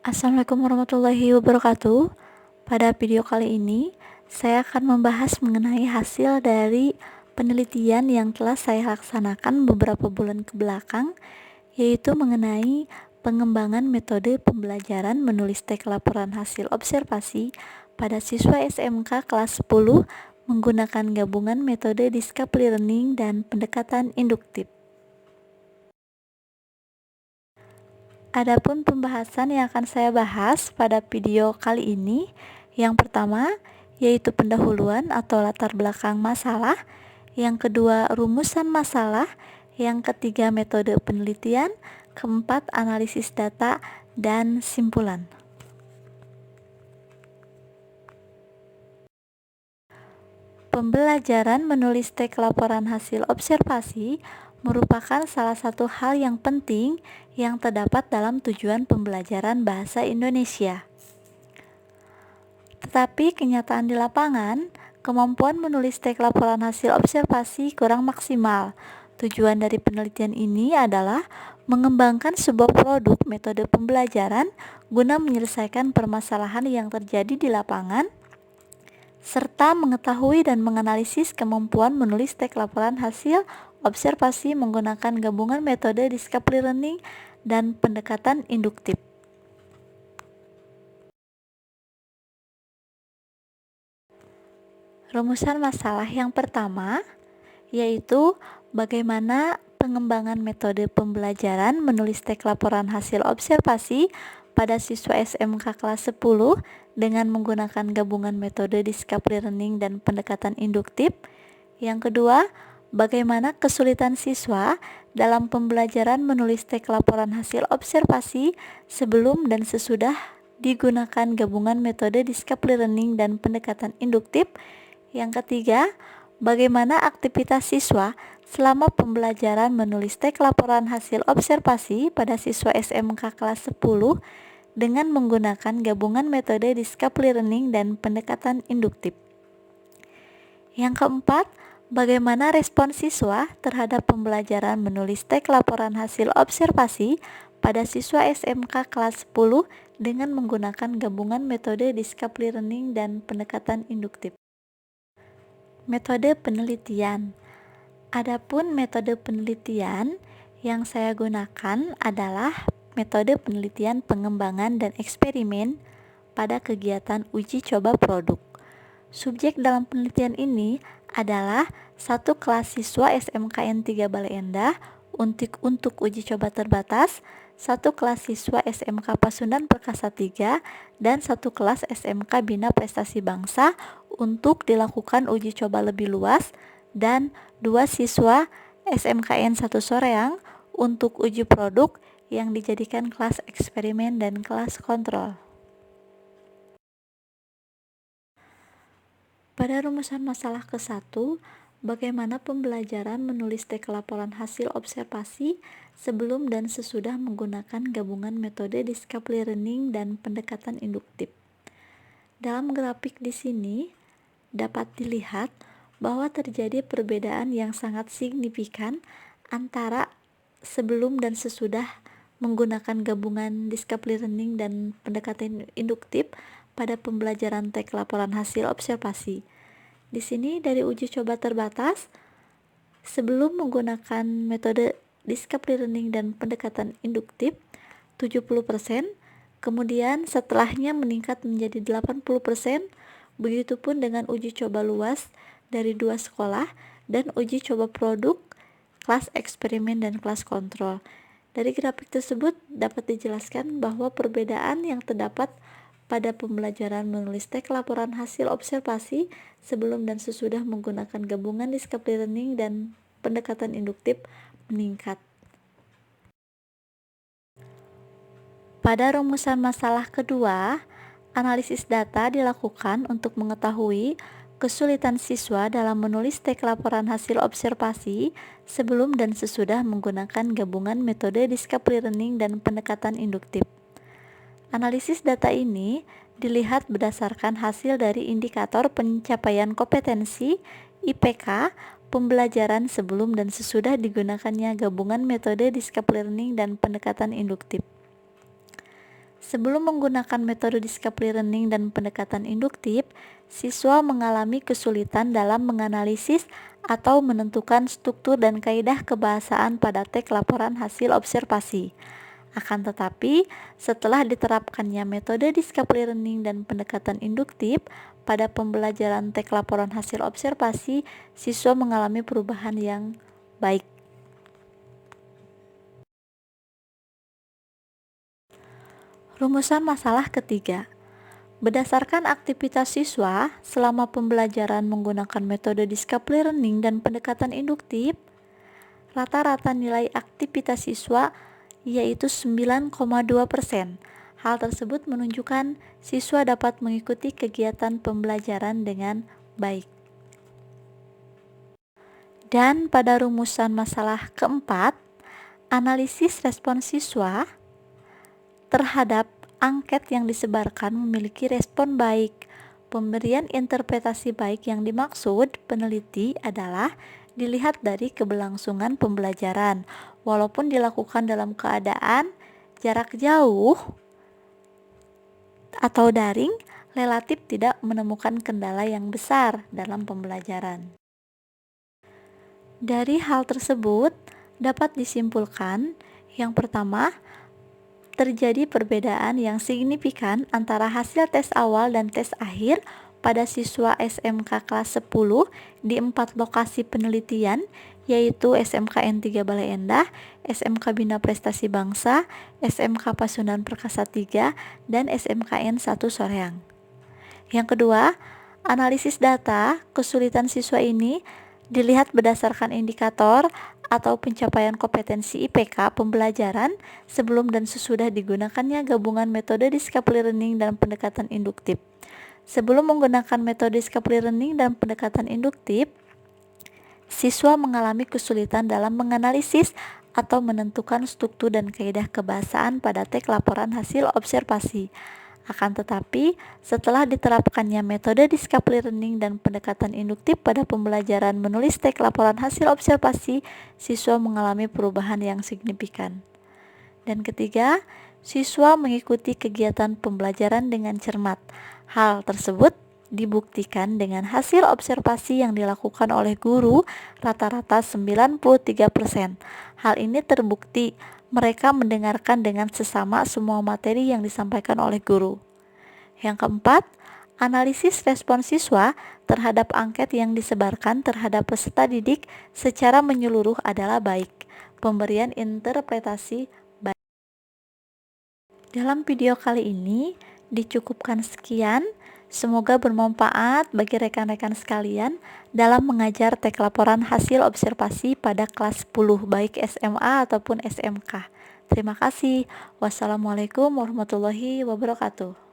Assalamualaikum warahmatullahi wabarakatuh. Pada video kali ini, saya akan membahas mengenai hasil dari penelitian yang telah saya laksanakan beberapa bulan ke belakang, yaitu mengenai pengembangan metode pembelajaran menulis teks laporan hasil observasi pada siswa SMK kelas 10 menggunakan gabungan metode discovery learning dan pendekatan induktif. Adapun pembahasan yang akan saya bahas pada video kali ini, yang pertama yaitu pendahuluan atau latar belakang masalah, yang kedua rumusan masalah, yang ketiga metode penelitian, keempat analisis data, dan simpulan. Pembelajaran menulis teks laporan hasil observasi merupakan salah satu hal yang penting yang terdapat dalam tujuan pembelajaran bahasa Indonesia. Tetapi kenyataan di lapangan, kemampuan menulis teks laporan hasil observasi kurang maksimal. Tujuan dari penelitian ini adalah mengembangkan sebuah produk metode pembelajaran guna menyelesaikan permasalahan yang terjadi di lapangan, serta mengetahui dan menganalisis kemampuan menulis teks laporan hasil observasi menggunakan gabungan metode discovery learning dan pendekatan induktif. Rumusan masalah yang pertama yaitu bagaimana pengembangan metode pembelajaran menulis teks laporan hasil observasi pada siswa SMK kelas 10 dengan menggunakan gabungan metode discovery learning dan pendekatan induktif. Yang kedua, bagaimana kesulitan siswa dalam pembelajaran menulis teks laporan hasil observasi sebelum dan sesudah digunakan gabungan metode discovery learning dan pendekatan induktif. Yang ketiga, bagaimana aktivitas siswa selama pembelajaran menulis teks laporan hasil observasi pada siswa SMK kelas 10 dengan menggunakan gabungan metode discovery learning dan pendekatan induktif. Yang keempat, bagaimana respon siswa terhadap pembelajaran menulis teks laporan hasil observasi pada siswa SMK kelas 10 dengan menggunakan gabungan metode discovery learning dan pendekatan induktif. Metode penelitian. Adapun metode penelitian yang saya gunakan adalah metode penelitian pengembangan dan eksperimen pada kegiatan uji coba produk. Subjek dalam penelitian ini adalah satu kelas siswa SMKN 3 Bale Endah untuk uji coba terbatas, satu kelas siswa SMK Pasundan Perkasa 3, dan satu kelas SMK Bina Prestasi Bangsa untuk dilakukan uji coba lebih luas, dan dua siswa SMKN 1 Soreang untuk uji produk yang dijadikan kelas eksperimen dan kelas kontrol. Pada rumusan masalah ke-1, bagaimana pembelajaran menulis teks laporan hasil observasi sebelum dan sesudah menggunakan gabungan metode discovery learning dan pendekatan induktif. Dalam grafik di sini dapat dilihat bahwa terjadi perbedaan yang sangat signifikan antara sebelum dan sesudah menggunakan gabungan discovery learning dan pendekatan induktif pada pembelajaran teks laporan hasil observasi. Di sini dari uji coba terbatas, sebelum menggunakan metode discovery learning dan pendekatan induktif 70%, kemudian setelahnya meningkat menjadi 80%, begitupun dengan uji coba luas dari dua sekolah dan uji coba produk, kelas eksperimen dan kelas kontrol. Dari grafik tersebut dapat dijelaskan bahwa perbedaan yang terdapat pada pembelajaran menulis teks laporan hasil observasi sebelum dan sesudah menggunakan gabungan discovery learning dan pendekatan induktif meningkat. Pada rumusan masalah kedua, analisis data dilakukan untuk mengetahui kesulitan siswa dalam menulis teks laporan hasil observasi sebelum dan sesudah menggunakan gabungan metode discovery learning dan pendekatan induktif. Analisis data ini dilihat berdasarkan hasil dari indikator pencapaian kompetensi IPK pembelajaran sebelum dan sesudah digunakannya gabungan metode discovery learning dan pendekatan induktif. Sebelum menggunakan metode discovery learning dan pendekatan induktif, siswa mengalami kesulitan dalam menganalisis atau menentukan struktur dan kaidah kebahasaan pada teks laporan hasil observasi. Akan tetapi, setelah diterapkannya metode discovery learning dan pendekatan induktif pada pembelajaran teks laporan hasil observasi, siswa mengalami perubahan yang baik. Rumusan masalah ketiga. Berdasarkan aktivitas siswa selama pembelajaran menggunakan metode discovery learning dan pendekatan induktif, rata-rata nilai aktivitas siswa yaitu 9,2%. Hal tersebut menunjukkan siswa dapat mengikuti kegiatan pembelajaran dengan baik. Dan pada rumusan masalah keempat, analisis respon siswa terhadap angket yang disebarkan memiliki respon baik. Pemberian interpretasi baik yang dimaksud peneliti adalah dilihat dari keberlangsungan pembelajaran, walaupun dilakukan dalam keadaan jarak jauh atau daring, relatif tidak menemukan kendala yang besar dalam pembelajaran. Dari hal tersebut, dapat disimpulkan yang pertama, terjadi perbedaan yang signifikan antara hasil tes awal dan tes akhir pada siswa SMK kelas 10 di 4 lokasi penelitian, yaitu SMK N3 Balai Endah, SMK Bina Prestasi Bangsa, SMK Pasundan Perkasa 3, dan SMK N1 Soreang. Yang kedua, analisis data kesulitan siswa ini dilihat berdasarkan indikator atau pencapaian kompetensi IPK pembelajaran sebelum dan sesudah digunakannya gabungan metode discovery learning dan pendekatan induktif. Sebelum menggunakan metode discovery learning dan pendekatan induktif, siswa mengalami kesulitan dalam menganalisis atau menentukan struktur dan kaidah kebahasaan pada teks laporan hasil observasi. Akan tetapi, setelah diterapkannya metode discovery learning dan pendekatan induktif pada pembelajaran menulis teks laporan hasil observasi, siswa mengalami perubahan yang signifikan. Dan ketiga, siswa mengikuti kegiatan pembelajaran dengan cermat. Hal tersebut dibuktikan dengan hasil observasi yang dilakukan oleh guru rata-rata 93%. Hal ini terbukti mereka mendengarkan dengan sesama semua materi yang disampaikan oleh guru. Yang keempat, analisis respon siswa terhadap angket yang disebarkan terhadap peserta didik secara menyeluruh adalah baik. Pemberian interpretasi baik. Dalam video kali ini dicukupkan sekian. Semoga bermanfaat bagi rekan-rekan sekalian dalam mengajar teks laporan hasil observasi pada kelas 10 baik SMA ataupun SMK. Terima kasih. Wassalamualaikum warahmatullahi wabarakatuh.